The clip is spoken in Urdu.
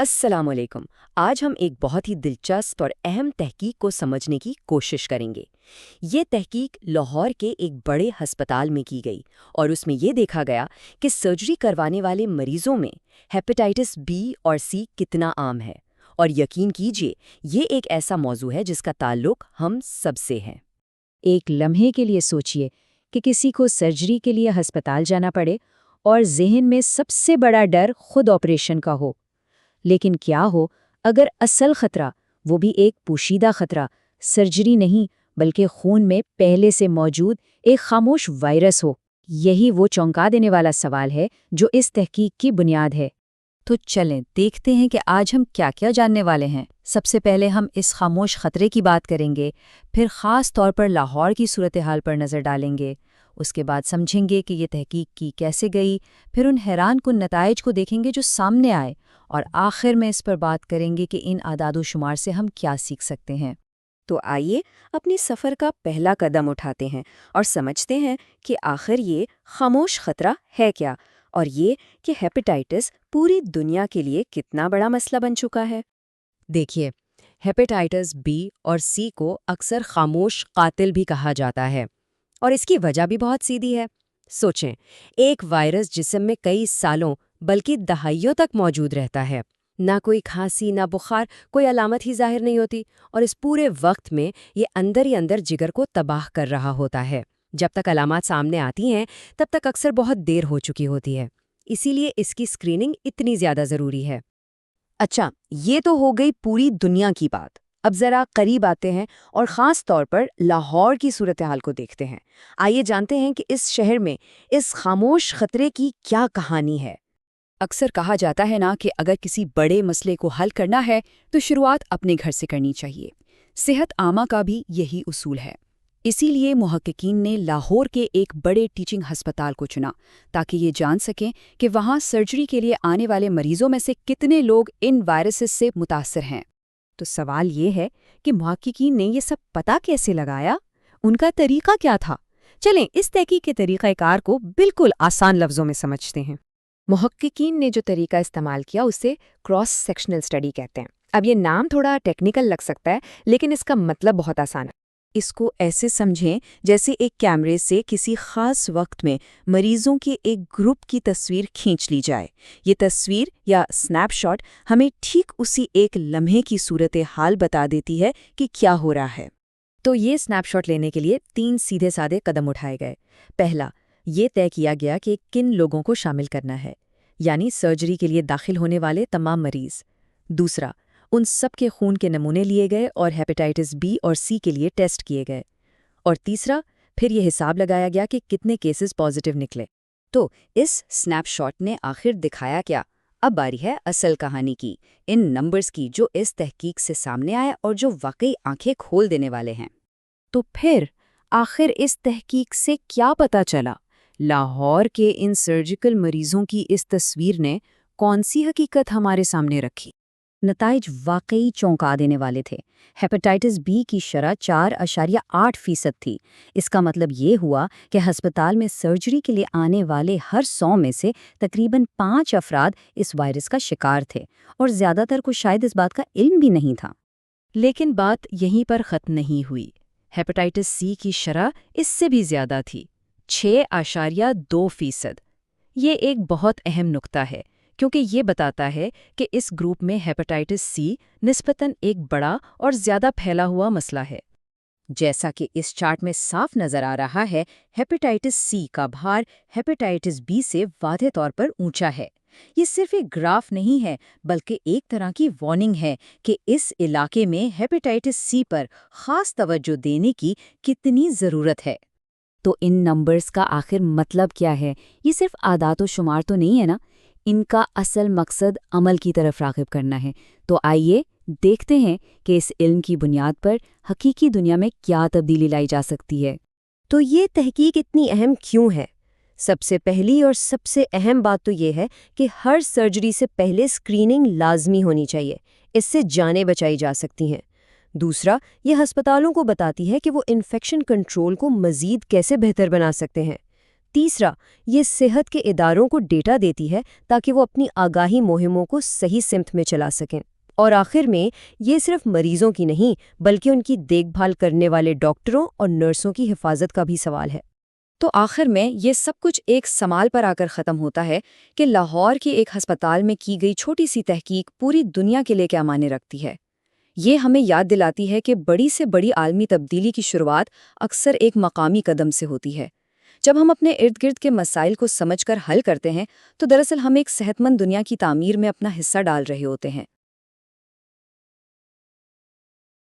السلام علیکم۔ آج ہم ایک بہت ہی دلچسپ اور اہم تحقیق کو سمجھنے کی کوشش کریں گے۔ یہ تحقیق لاہور کے ایک بڑے ہسپتال میں کی گئی اور اس میں یہ دیکھا گیا کہ سرجری کروانے والے مریضوں میں ہیپیٹائٹس بی اور سی کتنا عام ہے۔ اور یقین کیجئے یہ ایک ایسا موضوع ہے جس کا تعلق ہم سب سے ہے۔ ایک لمحے کے لیے سوچئے کہ کسی کو سرجری کے لیے ہسپتال جانا پڑے اور ذہن میں سب سے بڑا ڈر خود آپریشن کا ہو۔ لیکن کیا ہو اگر اصل خطرہ، وہ بھی ایک پوشیدہ خطرہ، سرجری نہیں بلکہ خون میں پہلے سے موجود ایک خاموش وائرس ہو؟ یہی وہ چونکا دینے والا سوال ہے جو اس تحقیق کی بنیاد ہے۔ تو چلیں دیکھتے ہیں کہ آج ہم کیا کیا جاننے والے ہیں۔ سب سے پہلے ہم اس خاموش خطرے کی بات کریں گے، پھر خاص طور پر لاہور کی صورتحال پر نظر ڈالیں گے، اس کے بعد سمجھیں گے کہ یہ تحقیق کی کیسے گئی، پھر ان حیران کن نتائج کو دیکھیں گے جو سامنے آئے، اور آخر میں اس پر بات کریں گے کہ ان اعداد و شمار سے ہم کیا سیکھ سکتے ہیں۔ تو آئیے اپنی سفر کا پہلا قدم اٹھاتے ہیں اور سمجھتے ہیں کہ آخر یہ خاموش خطرہ ہے کیا، اور یہ کہ ہیپیٹائٹس پوری دنیا کے لیے کتنا بڑا مسئلہ بن چکا ہے۔ دیکھیے، ہیپیٹائٹس بی اور سی کو اکثر خاموش قاتل بھی کہا جاتا ہے، اور اس کی وجہ بھی بہت سیدھی ہے۔ سوچیں، ایک وائرس جسم میں کئی سالوں بلکہ دہائیوں تک موجود رہتا ہے، نہ کوئی کھانسی نہ بخار، کوئی علامت ہی ظاہر نہیں ہوتی، اور اس پورے وقت میں یہ اندر ہی اندر جگر کو تباہ کر رہا ہوتا ہے۔ جب تک علامات سامنے آتی ہیں تب تک اکثر بہت دیر ہو چکی ہوتی ہے، اسی لیے اس کی اسکریننگ اتنی زیادہ ضروری ہے۔ اچھا، یہ تو ہو گئی پوری دنیا کی بات۔ اب ذرا قریب آتے ہیں اور خاص طور پر لاہور کی صورتحال کو دیکھتے ہیں۔ آئیے جانتے ہیں کہ اس شہر میں اس خاموش خطرے کی کیا کہانی ہے۔ اکثر کہا جاتا ہے نا کہ اگر کسی بڑے مسئلے کو حل کرنا ہے تو شروعات اپنے گھر سے کرنی چاہیے۔ صحت عامہ کا بھی یہی اصول ہے۔ اسی لیے محققین نے لاہور کے ایک بڑے ٹیچنگ ہسپتال کو چنا تاکہ یہ جان سکیں کہ وہاں سرجری کے لیے آنے والے مریضوں میں سے کتنے لوگ ان وائرسز سے متاثر ہیں۔ تو سوال یہ ہے کہ محققین نے یہ سب پتہ کیسے لگایا؟ ان کا طریقہ کیا تھا؟ چلیں اس تحقیق کے طریقہ کار کو بالکل آسان لفظوں میں سمجھتے ہیں۔ محققین نے جو طریقہ استعمال کیا اسے کراس سیکشنل اسٹڈی کہتے ہیں۔ اب یہ نام تھوڑا ٹیکنیکل لگ سکتا ہے لیکن اس کا مطلب بہت آسان ہے۔ اس کو ایسے سمجھیں جیسے ایک کیمرے سے کسی خاص وقت میں مریضوں کے ایک گروپ کی تصویر کھینچ لی جائے۔ یہ تصویر یا سنیپ شاٹ ہمیں ٹھیک اسی ایک لمحے کی صورتحال بتا دیتی ہے کہ کیا ہو رہا ہے۔ تو یہ سنیپ شاٹ لینے کے لیے 3 سیدھے سادے قدم اٹھائے گئے۔ پہلا، یہ طے کیا گیا کہ کن لوگوں کو شامل کرنا ہے، یعنی سرجری کے لیے داخل ہونے والے تمام مریض۔ دوسرا، ان سب کے خون کے نمونے لیے گئے اور ہیپیٹائٹس بی اور سی کے لیے ٹیسٹ کیے گئے۔ اور تیسرا، پھر یہ حساب لگایا گیا کہ کتنے کیسز پازیٹیو نکلے۔ تو اس سنیپ شاٹ نے آخر دکھایا کیا؟ اب باری ہے اصل کہانی کی، ان نمبرز کی جو اس تحقیق سے سامنے آئے اور جو واقعی آنکھیں کھول دینے والے ہیں۔ تو پھر آخر اس تحقیق سے کیا پتہ چلا؟ لاہور کے ان سرجیکل مریضوں کی اس تصویر نے کون سی حقیقت ہمارے سامنے رکھی؟ نتائج واقعی چونکا دینے والے تھے۔ ہیپیٹائٹس بی کی شرح 4.8% تھی۔ اس کا مطلب یہ ہوا کہ ہسپتال میں سرجری کے لیے آنے والے ہر 100 میں سے تقریباً 5 افراد اس وائرس کا شکار تھے، اور زیادہ تر کو شاید اس بات کا علم بھی نہیں تھا۔ لیکن بات یہیں پر ختم نہیں ہوئی۔ ہیپیٹائٹس سی کی شرح اس سے بھی زیادہ تھی، 6.2%۔ یہ ایک بہت اہم نقطہ ہے کیونکہ یہ بتاتا ہے کہ اس گروپ میں ہیپیٹائٹس سی نسبتاً ایک بڑا اور زیادہ پھیلا ہوا مسئلہ ہے۔ جیسا کہ اس چارٹ میں صاف نظر آ رہا ہے، ہیپیٹائٹس سی کا بھار ہیپیٹائٹس بی سے واضح طور پر اونچا ہے۔ یہ صرف ایک گراف نہیں ہے بلکہ ایک طرح کی وارننگ ہے کہ اس علاقے میں ہیپیٹائٹس سی پر خاص توجہ دینے کی کتنی ضرورت ہے۔ تو ان نمبرز کا آخر مطلب کیا ہے؟ یہ صرف اعداد و شمار تو نہیں ہے نا، ان کا اصل مقصد عمل کی طرف راغب کرنا ہے۔ تو آئیے دیکھتے ہیں کہ اس علم کی بنیاد پر حقیقی دنیا میں کیا تبدیلی لائی جا سکتی ہے۔ تو یہ تحقیق اتنی اہم کیوں ہے؟ سب سے پہلی اور سب سے اہم بات تو یہ ہے کہ ہر سرجری سے پہلے اسکریننگ لازمی ہونی چاہیے، اس سے جانیں بچائی جا سکتی ہیں۔ دوسرا، یہ ہسپتالوں کو بتاتی ہے کہ وہ انفیکشن کنٹرول کو مزید کیسے بہتر بنا سکتے ہیں۔ تیسرا، یہ صحت کے اداروں کو ڈیٹا دیتی ہے تاکہ وہ اپنی آگاہی مہموں کو صحیح سمت میں چلا سکیں۔ اور آخر میں یہ صرف مریضوں کی نہیں بلکہ ان کی دیکھ بھال کرنے والے ڈاکٹروں اور نرسوں کی حفاظت کا بھی سوال ہے۔ تو آخر میں یہ سب کچھ ایک سوال پر آ کر ختم ہوتا ہے کہ لاہور کے ایک ہسپتال میں کی گئی چھوٹی سی تحقیق پوری دنیا کے لیے کیا معنی رکھتی ہے۔ یہ ہمیں یاد دلاتی ہے کہ بڑی سے بڑی عالمی تبدیلی کی شروعات اکثر ایک مقامی قدم سے ہوتی ہے۔ جب ہم اپنے ارد گرد کے مسائل کو سمجھ کر حل کرتے ہیں تو دراصل ہم ایک صحت مند دنیا کی تعمیر میں اپنا حصہ ڈال رہے ہوتے ہیں۔